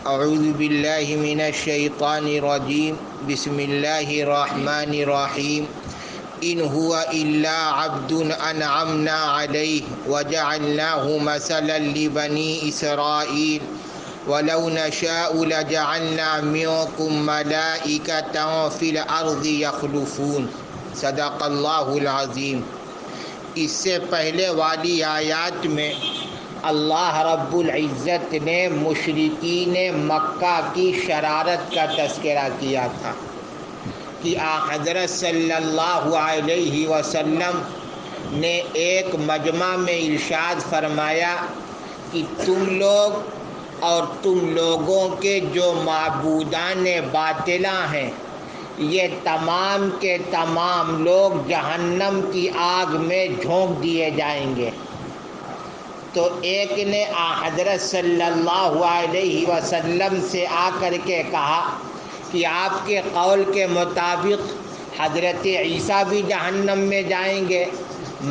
اعوذ باللہ من الشیطان الرجیم بسم اللہ الرحمن الرحیم ان هو الا عبد انعمنا علیہ وجعلناہ مثلا لبنی اسرائیل ولو نشاء لجعلنا منکم ملائکۃ فی الارض یخلفون صدق اللہ العظیم۔ اس سے پہلے والی آیات میں اللہ رب العزت نے مشرکین مکہ کی شرارت کا تذکرہ کیا تھا کہ حضرت صلی اللہ علیہ وسلم نے ایک مجمع میں ارشاد فرمایا کہ تم لوگ اور تم لوگوں کے جو معبودان باطلہ ہیں یہ تمام کے تمام لوگ جہنم کی آگ میں جھونک دیے جائیں گے۔ تو ایک نے حضرت صلی اللہ علیہ وسلم سے آ کر کے کہا کہ آپ کے قول کے مطابق حضرت عیسیٰ بھی جہنم میں جائیں گے،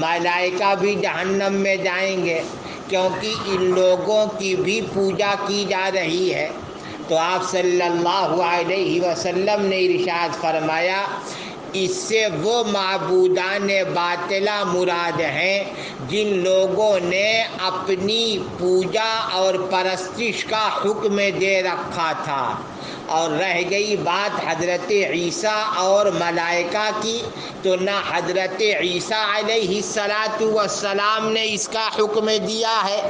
ملائکہ بھی جہنم میں جائیں گے، کیونکہ ان لوگوں کی بھی پوجا کی جا رہی ہے۔ تو آپ صلی اللہ علیہ وسلم نے ارشاد فرمایا اس سے وہ معبودان باطلہ مراد ہیں جن لوگوں نے اپنی پوجا اور پرستش کا حکم دے رکھا تھا، اور رہ گئی بات حضرت عیسیٰ اور ملائکہ کی، تو نہ حضرت عیسیٰ علیہ السلام نے اس کا حکم دیا ہے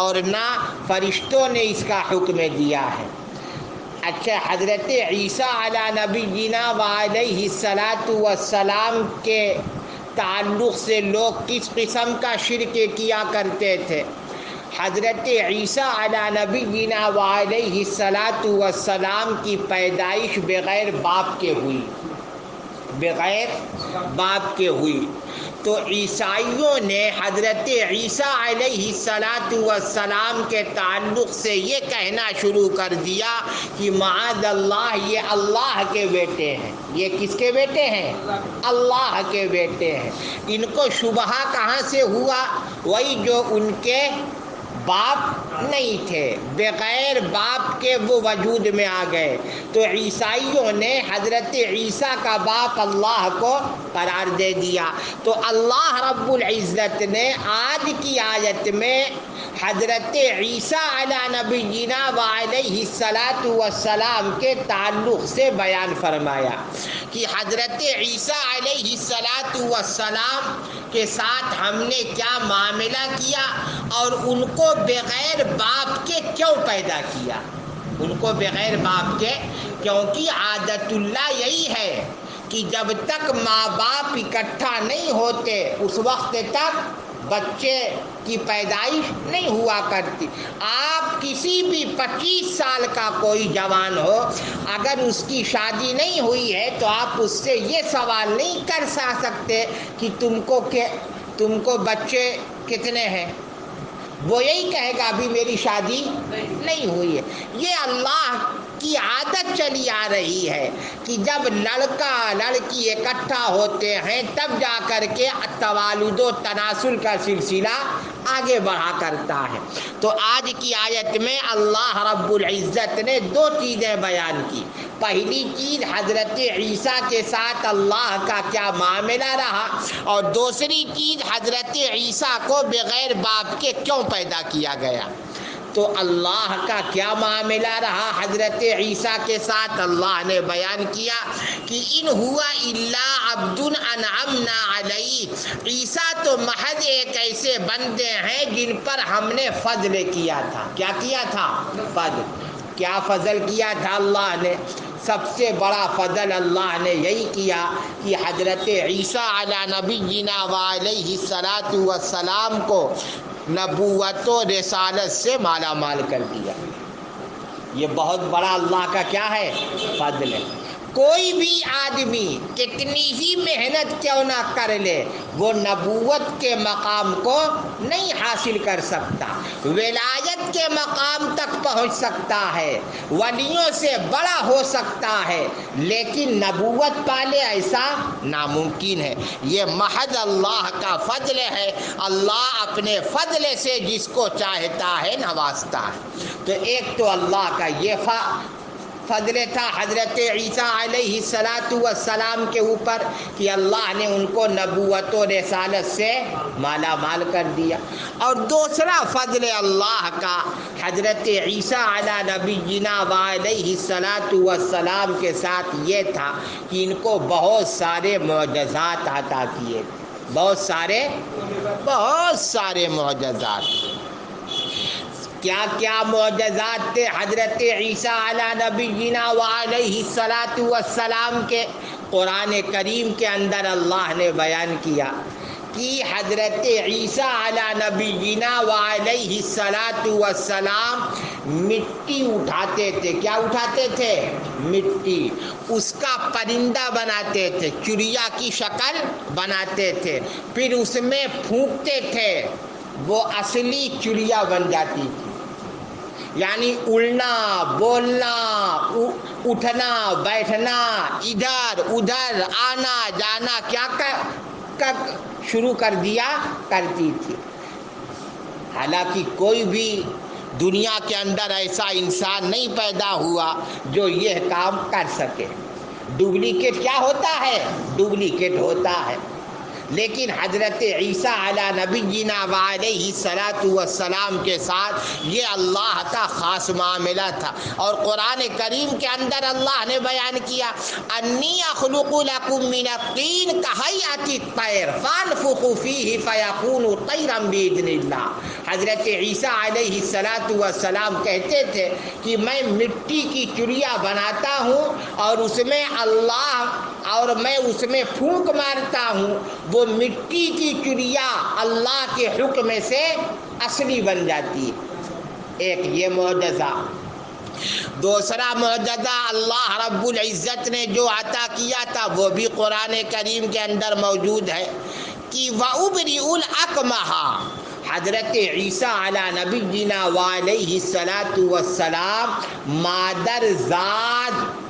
اور نہ فرشتوں نے اس کا حکم دیا ہے۔ اچھا، حضرت عیسیٰ علی نبینا وعلیہ السلام کے تعلق سے لوگ کس قسم کا شرک کیا کرتے تھے؟ حضرت عیسیٰ علی نبینا وعلیہ السلام کی پیدائش بغیر باپ کے ہوئی، بغیر باپ کے ہوئی۔ تو عیسائیوں نے حضرت عیسیٰ علیہ السلام کے تعلق سے یہ کہنا شروع کر دیا کہ معاذ اللہ یہ اللہ کے بیٹے ہیں۔ یہ کس کے بیٹے ہیں؟ اللہ کے بیٹے ہیں۔ ان کو شبہ کہاں سے ہوا؟ وہی جو ان کے باپ نہیں تھے، بغیر باپ کے وہ وجود میں آ گئے۔ تو عیسائیوں نے حضرت عیسیٰ کا باپ اللہ کو قرار دے دیا۔ تو اللہ رب العزت نے آج کی آیت میں حضرت عیسیٰ علی نبینا وعلیہ السلام کے تعلق سے بیان فرمایا کہ حضرت عیسیٰ علیہ السلام کے ساتھ ہم نے کیا معاملہ کیا اور ان کو بغیر باپ کے کیوں پیدا کیا۔ ان کو بغیر باپ کے کیونکہ عادت اللہ یہی ہے کہ جب تک ماں باپ اکٹھا نہیں ہوتے اس وقت تک بچے کی پیدائش نہیں ہوا کرتی۔ آپ کسی بھی 25 سال کا کوئی جوان ہو، اگر اس کی شادی نہیں ہوئی ہے تو آپ اس سے یہ سوال نہیں کر سکتے کہ تم کو بچے کتنے ہیں۔ وہ یہی کہے گا ابھی میری شادی نہیں ہوئی ہے۔ یہ اللہ کی عادت چلی آ رہی ہے کہ جب لڑکا لڑکی اکٹھا ہوتے ہیں تب جا کر کے توالد و تناسل کا سلسلہ آگے بڑھا کرتا ہے۔ تو آج کی آیت میں اللہ رب العزت نے دو چیزیں بیان کی۔ پہلی چیز حضرت عیسیٰ کے ساتھ اللہ کا کیا معاملہ رہا، اور دوسری چیز حضرت عیسیٰ کو بغیر باپ کے کیوں پیدا کیا گیا۔ تو اللہ کا کیا معاملہ رہا حضرت عیسیٰ کے ساتھ؟ اللہ نے بیان کیا کہ ان ہوا الا عبد انعمنا علیہ، عیسیٰ تو محض ایک ایسے بندے ہیں جن پر ہم نے فضل کیا تھا۔ کیا کیا تھا؟ فضل۔ کیا فضل کیا تھا اللہ نے؟ سب سے بڑا فضل اللہ نے یہی کیا کہ حضرت عیسیٰ علی نبینا وعلیہ السلام کو نبوت و رسالت سے مالا مال کر دیا۔ یہ بہت بڑا اللہ کا کیا ہے؟ فضل ہے۔ کوئی بھی آدمی کتنی ہی محنت کیوں نہ کر لے وہ نبوت کے مقام کو نہیں حاصل کر سکتا، ولایت کے مقام تک پہنچ سکتا ہے، ولیوں سے بڑا ہو سکتا ہے، لیکن نبوت پالے ایسا ناممکن ہے۔ یہ محض اللہ کا فضل ہے، اللہ اپنے فضل سے جس کو چاہتا ہے نوازتا ہے۔ تو ایک تو اللہ کا یہ فضل تھا حضرت عیسیٰ علیہ السلام کے اوپر کہ اللہ نے ان کو نبوت و رسالت سے مالا مال کر دیا، اور دوسرا فضل اللہ کا حضرت عیسیٰ علی نبینا وعلیہ السلام کے ساتھ یہ تھا کہ ان کو بہت سارے معجزات عطا کیے، بہت سارے معجزات۔ کیا کیا معجزات تھے حضرت عیسیٰ علی نبینا وعلیہ السلام کے؟ قرآن کریم کے اندر اللہ نے بیان کیا کہ حضرت عیسیٰ علی نبینا وعلیہ السلام مٹی اٹھاتے تھے۔ کیا اٹھاتے تھے؟ مٹی، اس کا پرندہ بناتے تھے، چڑیا کی شکل بناتے تھے، پھر اس میں پھونکتے تھے، وہ اصلی چڑیا بن جاتی تھی۔ یعنی اڑنا، بولنا، اٹھنا، بیٹھنا، ادھر ادھر آنا جانا کیا شروع کر دیا کرتی تھی۔ حالانکہ کوئی بھی دنیا کے اندر ایسا انسان نہیں پیدا ہوا جو یہ کام کر سکے۔ ڈپلیکیٹ کیا ہوتا ہے؟ ڈپلیکیٹ ہوتا ہے، لیکن حضرت عیسیٰ علی نبینا وعلیہ السلام کے ساتھ یہ اللہ کا خاص معاملہ تھا۔ اور قرآن کریم کے اندر اللہ نے بیان کیا انی اخلق لکم من الطین کہیئۃ الطیر فانفخ فیہ فیکون طیرا باذن اللہ۔ حضرت عیسیٰ علیہ السلام کہتے تھے کہ میں مٹی کی چڑیا بناتا ہوں اور اس میں میں اس میں پھونک مارتا ہوں، وہ مٹی کی چڑیا اللہ کے حکم سے اصلی بن جاتی ہے۔ ایک یہ معجزہ۔ دوسرا معجزہ اللہ رب العزت نے جو عطا کیا تھا وہ بھی قرآن کریم کے اندر موجود ہے کہ وَأُبْرِئُ الْأَكْمَحَ۔ حضرت عیسیٰ علی نبینا وعلیہ السلام مادر ذات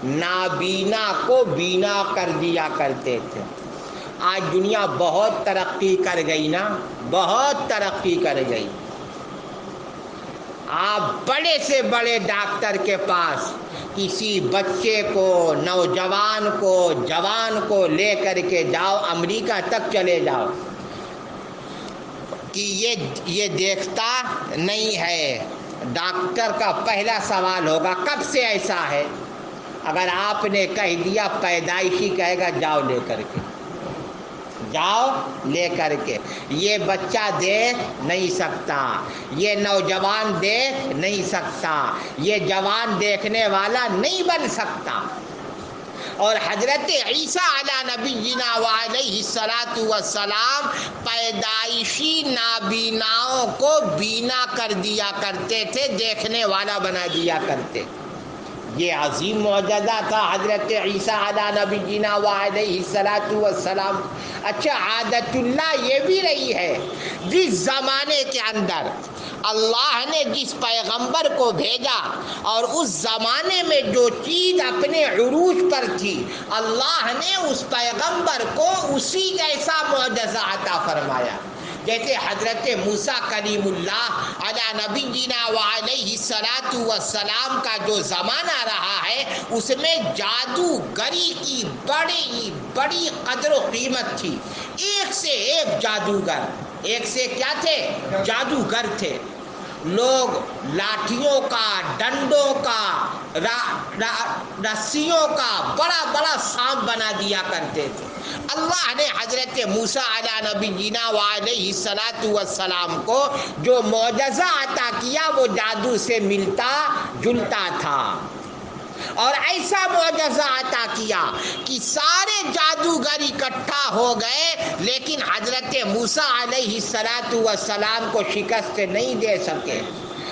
نابینا کو بینا کر دیا کرتے تھے۔ آج دنیا بہت ترقی کر گئی نا، بہت ترقی کر گئی۔ آپ بڑے سے بڑے ڈاکٹر کے پاس کسی بچے کو، نوجوان کو، جوان کو لے کر کے جاؤ، امریکہ تک چلے جاؤ کہ یہ دیکھتا نہیں ہے۔ ڈاکٹر کا پہلا سوال ہوگا کب سے ایسا ہے؟ اگر آپ نے کہہ دیا پیدائشی، کہے گا جاؤ لے کر کے، جاؤ لے کر کے۔ یہ بچہ دیکھ نہیں سکتا، یہ نوجوان دیکھ نہیں سکتا، یہ جوان دیکھنے والا نہیں بن سکتا۔ اور حضرت عیسیٰ علی نبینا وعلیہ السلام پیدائشی نابیناؤں کو بینا کر دیا کرتے تھے، دیکھنے والا بنا دیا کرتے۔ یہ عظیم معجزہ تھا حضرت عیسیٰ علی نبینا وعلیہ السلام۔ اچھا، عادت اللہ یہ بھی رہی ہے جس زمانے کے اندر اللہ نے جس پیغمبر کو بھیجا اور اس زمانے میں جو چیز اپنے عروج پر تھی، اللہ نے اس پیغمبر کو اسی جیسا معجزہ عطا فرمایا۔ جیسے حضرت موسیٰ کلیم اللہ علی نبینا وعلیہ السلام کا جو زمانہ رہا ہے، اس میں جادوگری کی بڑی قدر و قیمت تھی۔ ایک سے ایک جادوگر، ایک سے کیا تھے؟ جادوگر تھے۔ لوگ لاٹھیوں کا، ڈنڈوں کا، رسیوں کا بڑا بڑا سانپ بنا دیا کرتے تھے۔ اللہ نے حضرت موسیٰ علی نبینا وعلیہ السلام کو جو معجزہ عطا کیا وہ جادو سے ملتا جلتا تھا، اور ایسا معجزہ عطا کیا کہ سارے جادوگر اکٹھا ہو گئے، لیکن حضرت موسیٰ علیہ السلام کو شکست نہیں دے سکے۔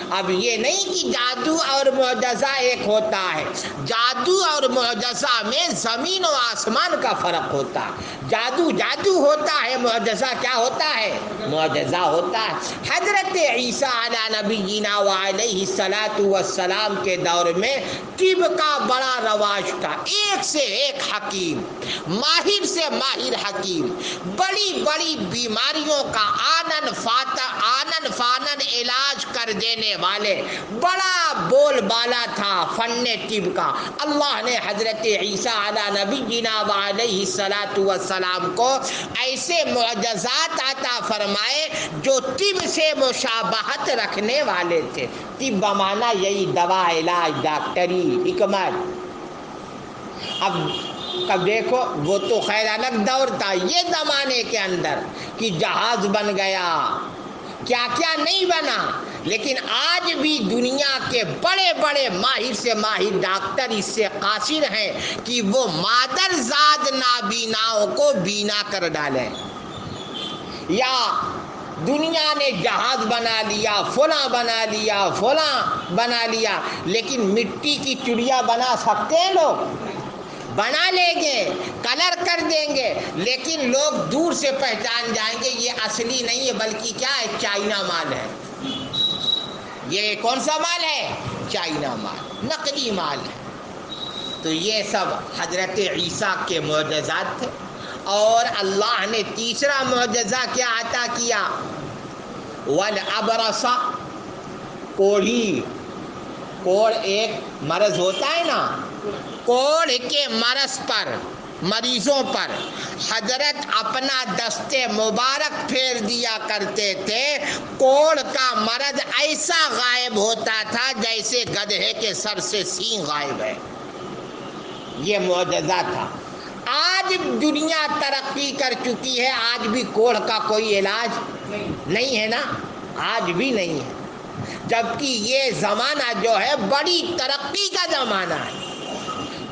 اب یہ نہیں کہ جادو اور معجزہ ایک ہوتا ہے، جادو اور معجزہ میں زمین و آسمان کا فرق ہوتا ہے۔ جادو جادو ہوتا ہے، معجزہ کیا ہوتا ہے؟ معجزہ ہوتا ہے۔ حضرت عیسیٰ علی نبینا وعلیہ الصلاۃ والسلام کے دور میں طب کا بڑا رواج تھا، ایک سے ایک حکیم، ماہر سے ماہر حکیم، بڑی بڑی بیماریوں کا آنن فانن علاج کر دینے والے، بڑا بول بالا تھا فن طب کا۔ اللہ نے حضرت عیسیٰ علی نبینا وعلیہ الصلاۃ والسلام کو ایسے معجزات عطا فرمائے جو طب سے مشابہت رکھنے والے تھے۔ طب بمانا یہی دوا، علاج، ڈاکٹری، حکمت۔ اب دیکھو، وہ تو خیر الگ دور تھا، یہ زمانے کے اندر کہ جہاز بن گیا، کیا کیا نہیں بنا، لیکن آج بھی دنیا کے بڑے بڑے ماہر سے ماہر ڈاکٹر اس سے قاصر ہیں کہ وہ مادرزاد نابیناؤں کو بینا کر ڈالیں۔ یا دنیا نے جہاز بنا لیا، فلاں بنا لیا، فلاں بنا لیا، لیکن مٹی کی چڑیا بنا سکتے ہیں لوگ؟ بنا لیں گے، کلر کر دیں گے، لیکن لوگ دور سے پہچان جائیں گے یہ اصلی نہیں ہے، بلکہ کیا ہے؟ چائنا مال ہے۔ یہ کون سا مال ہے؟ چائنا مال، نقلی مال ہے۔ تو یہ سب حضرت عیسیٰ کے معجزات تھے۔ اور اللہ نے تیسرا معجزہ کیا عطا کیا؟ والابرص، کوڑھی۔ کوڑ ایک مرض ہوتا ہے نا، کوڑ کے مرض پر، مریضوں پر حضرت اپنا دست مبارک پھیر دیا کرتے تھے، کوڑ کا مرض ایسا غائب ہوتا تھا جیسے گدھے کے سر سے سینگ غائب ہے۔ یہ معجزہ تھا۔ آج دنیا ترقی کر چکی ہے، آج بھی کوڑ کا کوئی علاج نہیں ہے نا، آج بھی نہیں ہے، جبکہ یہ زمانہ جو ہے بڑی ترقی کا زمانہ ہے۔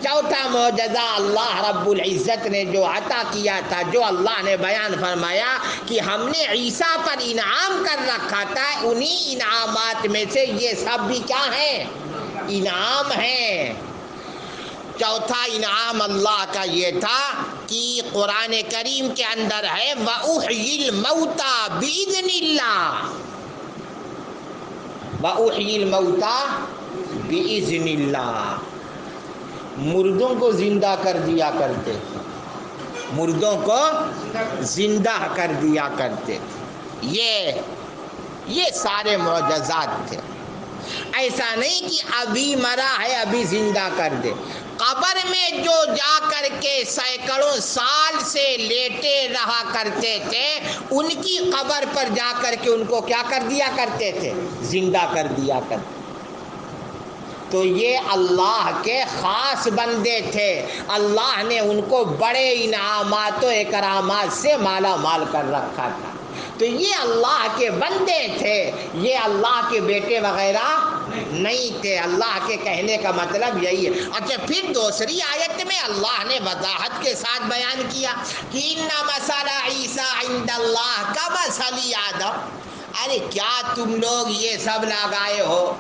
چوتھا معجزہ اللہ رب العزت نے جو عطا کیا تھا، جو اللہ نے بیان فرمایا کہ ہم نے عیسیٰ پر انعام کر رکھا تھا، انہی انعامات میں سے یہ سب بھی کیا ہیں؟ انعام ہیں۔ چوتھا انعام اللہ کا یہ تھا کہ قرآن کریم کے اندر ہے وَأُحْيِي الْمَوْتَى بِإِذْنِ اللَّهِ، وَأُحْيِي الْمَوْتَى بِإِذْنِ اللَّهِ۔ مردوں کو زندہ کر دیا کرتے تھے، مردوں کو زندہ کر دیا کرتے تھے۔ یہ سارے معجزات تھے۔ ایسا نہیں کہ ابھی مرا ہے ابھی زندہ کر دے۔ قبر میں جو جا کر کے سینکڑوں سال سے لیٹے رہا کرتے تھے، ان کی قبر پر جا کر کے ان کو کیا کر دیا کرتے تھے؟ زندہ کر دیا کرتے۔ تو یہ اللہ کے خاص بندے تھے، اللہ نے ان کو بڑے انعامات و اکرامات سے مالا مال کر رکھا تھا۔ تو یہ اللہ کے بندے تھے، یہ اللہ کے بیٹے وغیرہ نہیں تھے۔ اللہ کے کہنے کا مطلب یہی ہے۔ اچھا، پھر دوسری آیت میں اللہ نے وضاحت کے ساتھ بیان کیا کہ ان مثل عیسیٰ عند اللہ کمثل آدم۔ ارے کیا تم لوگ یہ سب لگائے ہو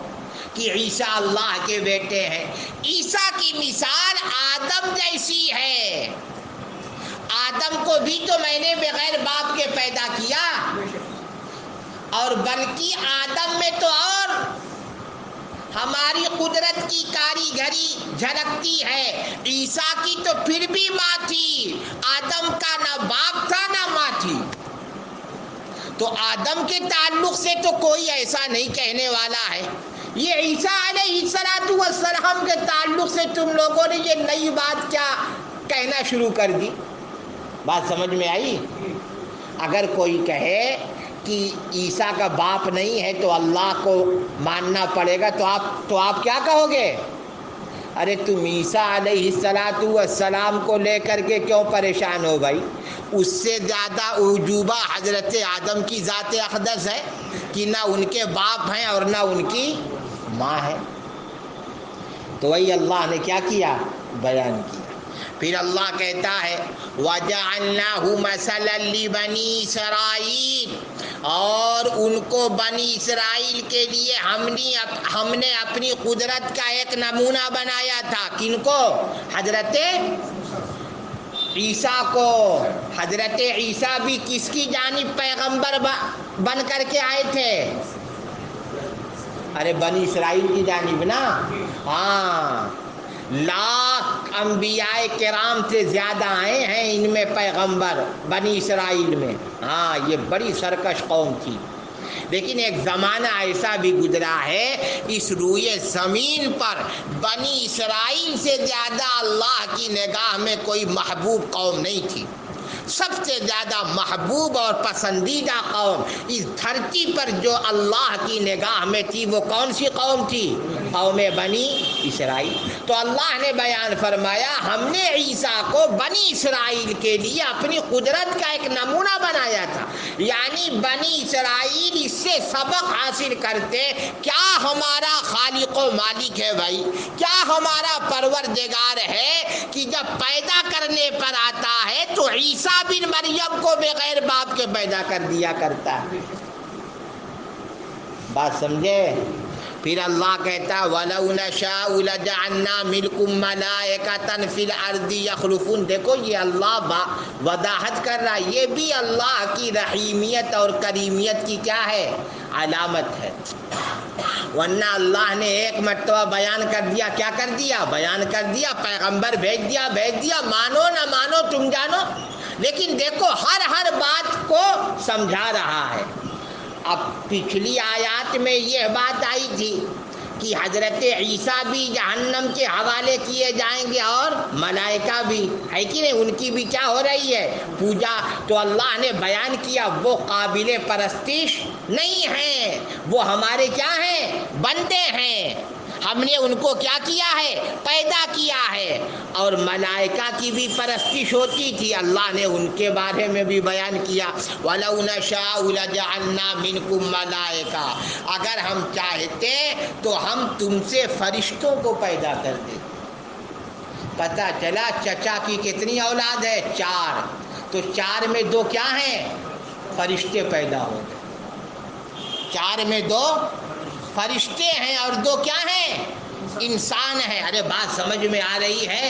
کہ عیسیٰ اللہ کے بیٹے ہیں؟ عیسیٰ کی مثال آدم جیسی ہے۔ آدم کو بھی تو میں نے بغیر باپ کے پیدا کیا، اور بلکہ آدم میں تو اور ہماری قدرت کی کاریگری جھلکتی ہے۔ عیسیٰ کی تو پھر بھی ماں تھی، آدم کا نہ باپ تھا نہ ماں تھی۔ تو آدم کے تعلق سے تو کوئی ایسا نہیں کہنے والا ہے۔ یہ عیسیٰ علیہ السلام کے تعلق سے تم لوگوں نے یہ نئی بات کیا کہنا شروع کر دی؟ بات سمجھ میں آئی؟ اگر کوئی کہے کہ عیسیٰ کا باپ نہیں ہے تو اللہ کو ماننا پڑے گا، تو آپ کیا کہو گے؟ ارے تم عیسیٰ علیہ السلام کو لے کر کے کیوں پریشان ہو بھائی؟ اس سے زیادہ عجوبہ حضرت آدم کی ذات اقدس ہے کہ نہ ان کے باپ ہیں اور نہ ان کی ماں ہے۔ تو وہی اللہ نے کیا کیا؟ بیان کیا۔ پھر اللہ کہتا ہے وَجَعَلْنَاهُ مَثَلًا لِبَنِي إِسْرَائِيلَ، اور ان کو بنی اسرائیل کے لیے ہم نے اپنی قدرت کا ایک نمونہ بنایا تھا۔ کن کو؟ حضرت عیسیٰ کو۔ حضرت عیسیٰ بھی کس کی جانب پیغمبر بن کر کے آئے تھے؟ ارے بنی اسرائیل کی جانب نا۔ ہاں، لاکھ انبیاء کرام سے زیادہ آئے ہیں ان میں پیغمبر بنی اسرائیل میں۔ ہاں، یہ بڑی سرکش قوم تھی، لیکن ایک زمانہ ایسا بھی گزرا ہے اس روئے زمین پر بنی اسرائیل سے زیادہ اللہ کی نگاہ میں کوئی محبوب قوم نہیں تھی۔ سب سے زیادہ محبوب اور پسندیدہ قوم اس دھرتی پر جو اللہ کی نگاہ میں تھی وہ کون سی قوم تھی؟ قوم بنی اسرائیل۔ تو اللہ نے بیان فرمایا ہم نے عیسیٰ کو بنی اسرائیل کے لیے اپنی قدرت کا ایک نمونہ بنایا تھا، یعنی بنی اسرائیل اس سے سبق حاصل کرتے کیا ہمارا خالق و مالک ہے بھائی، کیا ہمارا پروردگار ہے کہ جب پیدا کرنے پر آتا ہے تو عیسیٰ بن مریم کو بغیر باپ کے پیدا کر دیا کرتا ہے۔ بات سمجھے؟ پھر اللہ کہتا وَلَوْ نَشَاءُ لَجَعَلْنَا مِنْكُمْ مَلَائِكَةً فِي الْأَرْضِ يَخْلُفُونَ۔ دیکھو یہ اللہ وضاحت کر رہا ہے، یہ بھی اللہ کی رحیمیت اور کریمیت کی کیا ہے؟ علامت ہے۔ ورنہ اللہ نے ایک مرتبہ بیان کر دیا، کیا کر دیا؟ بیان کر دیا، پیغمبر بھیج دیا، مانو نہ مانو تم جانو، لیکن دیکھو ہر بات کو سمجھا رہا ہے۔ اب پچھلی آیات میں یہ بات آئی تھی کہ حضرت عیسیٰ بھی جہنم کے حوالے کیے جائیں گے اور ملائکہ بھی، ہے کہ نہیں؟ ان کی بھی کیا ہو رہی ہے؟ پوجا۔ تو اللہ نے بیان کیا وہ قابل پرستش نہیں ہیں، وہ ہمارے کیا ہیں؟ بندے ہیں۔ ہم نے ان کو کیا کیا ہے؟ پیدا کیا ہے۔ اور ملائکہ کی بھی پرستش ہوتی تھی، اللہ نے ان کے بارے میں بھی بیان کیا وَلَوْ نَشَاءُ لَجَعَلْنَا مِنْكُمْ مَلَائِكَةً، اگر ہم چاہتے تو ہم تم سے فرشتوں کو پیدا کرتے۔ پتہ چلا چچا کی کتنی اولاد ہے؟ 4، تو 4 میں 2 کیا ہیں؟ فرشتے پیدا ہو گئے۔ 4 میں 2 فرشتے ہیں اور 2 کیا ہیں؟ انسان ہیں۔ ارے بات سمجھ میں آ رہی ہے؟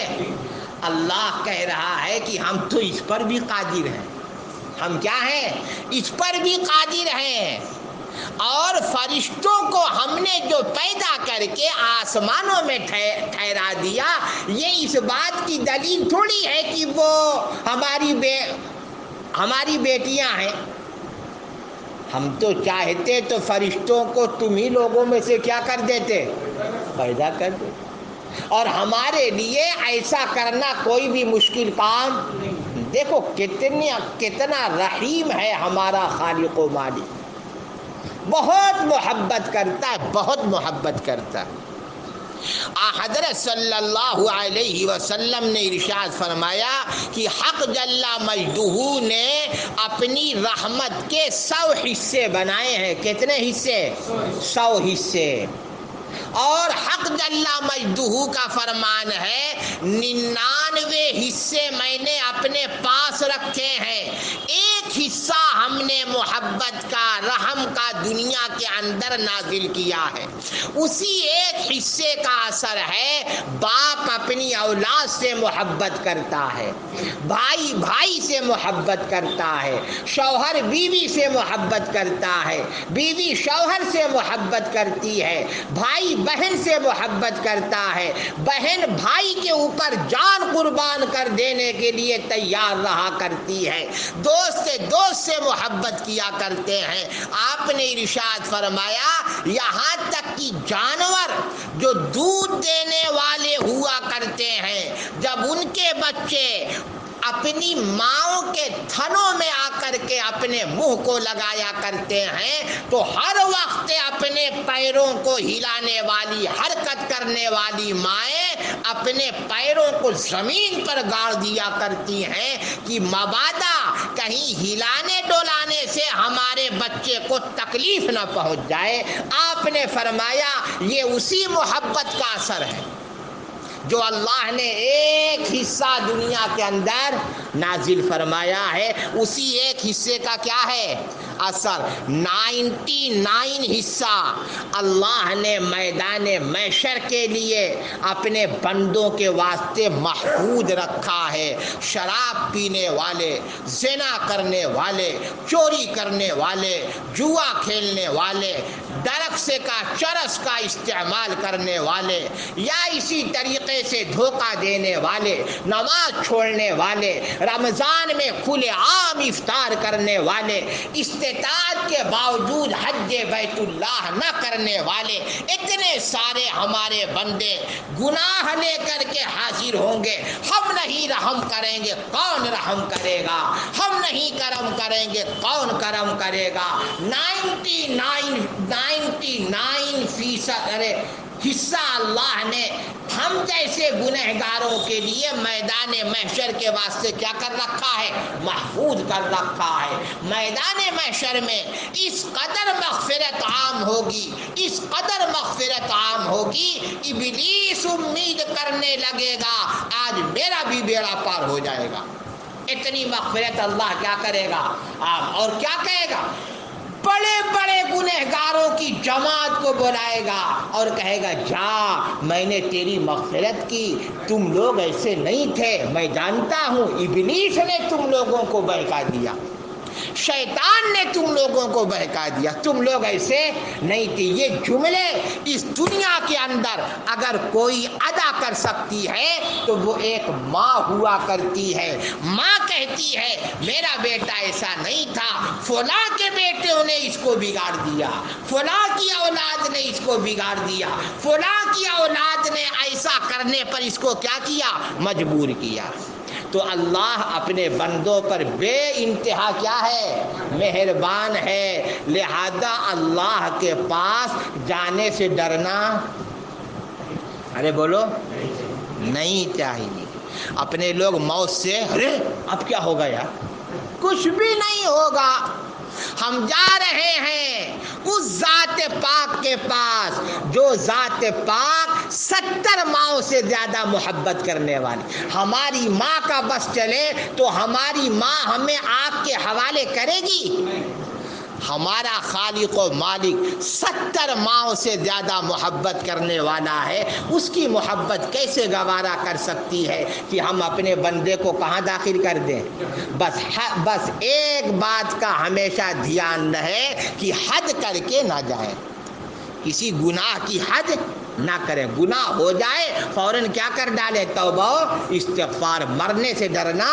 اللہ کہہ رہا ہے کہ ہم تو اس پر بھی قادر ہیں۔ ہم کیا ہیں؟ اس پر بھی قادر ہیں۔ اور فرشتوں کو ہم نے جو پیدا کر کے آسمانوں میں ٹھہرا دیا، یہ اس بات کی دلیل تھوڑی ہے کہ وہ ہماری بیٹیاں ہیں۔ ہم تو چاہتے تو فرشتوں کو تم ہی لوگوں میں سے کیا کر دیتے؟ پیدا کر دیتے، اور ہمارے لیے ایسا کرنا کوئی بھی مشکل کام نہیں۔ دیکھو کتنا رحیم ہے ہمارا خالق و مالک، بہت محبت کرتا ہے، بہت محبت کرتا ہے۔ حضرت صلی اللہ علیہ وسلم نے ارشاد فرمایا کہ حق جل مجدہ نے اپنی رحمت کے 100 حصے بنائے ہیں۔ کتنے حصے؟ 100 حصے۔ اور حق جل مجدہ کا فرمان ہے 99 حصے میں نے اپنے پاس رکھے ہیں، ایک حصہ ہم نے محبت کا، رحم کا دنیا کے اندر نازل کیا ہے۔ اسی ایک حصے کا اثر ہے باپ اپنی اولاد سے محبت کرتا ہے، بھائی بھائی سے محبت کرتا ہے، شوہر بیوی سے محبت کرتا ہے، بیوی شوہر سے محبت کرتی ہے، بھائی بہن سے محبت کرتا ہے، بہن بھائی کے اوپر جان قربان کر دینے کے لیے تیار رہا کرتی ہے، دوست سے محبت کیا کرتے ہیں۔ آپ نے ارشاد فرمایا یہاں تک کہ جانور جو دودھ دینے والے ہوا کرتے ہیں، جب ان کے بچے اپنی ماؤں کے تھنوں میں آ کر کے اپنے منہ کو لگایا کرتے ہیں تو ہر وقت اپنے پیروں کو ہلانے والی، حرکت کرنے والی مائیں اپنے پیروں کو زمین پر گاڑ دیا کرتی ہیں کہ مبادا کہیں ہلانے ڈولانے سے ہمارے بچے کو تکلیف نہ پہنچ جائے۔ آپ نے فرمایا یہ اسی محبت کا اثر ہے جو اللہ نے ایک حصہ دنیا کے اندر نازل فرمایا ہے، اسی ایک حصے کا کیا ہے اثر؟ 99 حصہ اللہ نے میدان محشر کے لیے اپنے بندوں کے واسطے محفوظ رکھا ہے۔ شراب پینے والے، زنا کرنے والے، چوری کرنے والے، جوا کھیلنے والے، ڈرگس کا چرس کا استعمال کرنے والے، یا اسی طریقے سے دھوکہ دینے والے، نماز چھوڑنے والے، رمضان میں کھلے عام افطار کرنے والے، استطاعت کے باوجود حج بیت اللہ نہ کرنے والے، اتنے سارے ہمارے بندے گناہ لے کر کے حاضر ہوں گے۔ ہم نہیں رحم کریں گے، کون رحم کرے گا؟ ہم نہیں کرم کریں گے، کون کرم کرے گا؟ 99% حصہ اللہ نے ہم جیسے گنہگاروں کے لیے میدان محشر کے واسطے کیا کر رکھا ہے؟ محفوظ کر رکھا ہے۔ میدان محشر میں اس قدر مغفرت عام ہوگی، اس قدر مغفرت عام ہوگی، ابلیس امید کرنے لگے گا آج میرا بھی بیڑا پار ہو جائے گا۔ اتنی مغفرت اللہ کیا کرے گا اور کیا کہے گا؟ بڑے بڑے گنہگاروں کی جماعت کو بلائے گا اور کہے گا جا، میں نے تیری مغفرت کی، تم لوگ ایسے نہیں تھے، میں جانتا ہوں ابلیس نے تم لوگوں کو بہکا دیا، شیطان نے تم لوگوں کو بہکا دیا، تم لوگ ایسے نہیں تھے۔ یہ جملے اس دنیا کے اندر اگر کوئی ادا کر سکتی ہے تو وہ ایک ماں ہوا کرتی ہے۔ ماں کہتی ہے میرا بیٹا ایسا نہیں تھا، فلاں کے بیٹوں نے اس کو بگاڑ دیا، فلاں کی اولاد نے اس کو بگاڑ دیا، فلاں کی اولاد نے ایسا کرنے پر اس کو کیا کیا؟ مجبور کیا۔ تو اللہ اپنے بندوں پر بے انتہا کیا ہے؟ مہربان ہے، لہذا اللہ کے پاس جانے سے ڈرنا، ارے بولو، نہیں چاہیے۔ اپنے لوگ موت سے ارے اب کیا ہوگا یار، کچھ بھی نہیں ہوگا، ہم جا رہے ہیں اس ذات پاک کے پاس جو ذات پاک 70 ماؤں سے زیادہ محبت کرنے والی۔ ہماری ماں کا بس چلے تو ہماری ماں ہمیں آگ کے حوالے کرے گی؟ ہمارا خالق و مالک 70 ماؤں سے زیادہ محبت کرنے والا ہے، اس کی محبت کیسے گوارا کر سکتی ہے کہ ہم اپنے بندے کو کہاں داخل کر دیں؟ بس ایک بات کا ہمیشہ دھیان رہے کہ حد کر کے نہ جائیں، کسی گناہ کی حد نہ کریں، گناہ ہو جائے فوراً کیا کر ڈالے؟ توبہ و استغفار، مرنے سے ڈرنا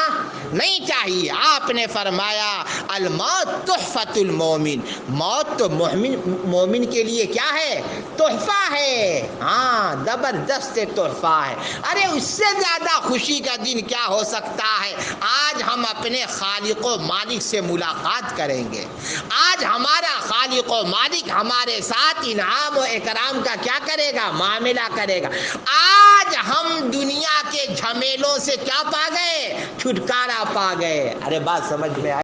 نہیں چاہیے۔ آپ نے فرمایا الموت تحفۃ المومن، موت تو مومن کے لیے کیا ہے؟ تحفہ ہے، ہاں زبردست تحفہ ہے۔ ارے اس سے زیادہ خوشی کا دن کیا ہو سکتا ہے؟ آج ہم اپنے خالق و مالک سے ملاقات کریں گے، آج ہمارا خالق و مالک ہمارے ساتھ انعام و اکرام کا کیا کرے گا؟ معاملہ کرے گا۔ آج ہم دنیا کے جھمیلوں سے کیا پا گئے؟ چھٹکارا پا گئے۔ ارے بات سمجھ میں آئی؟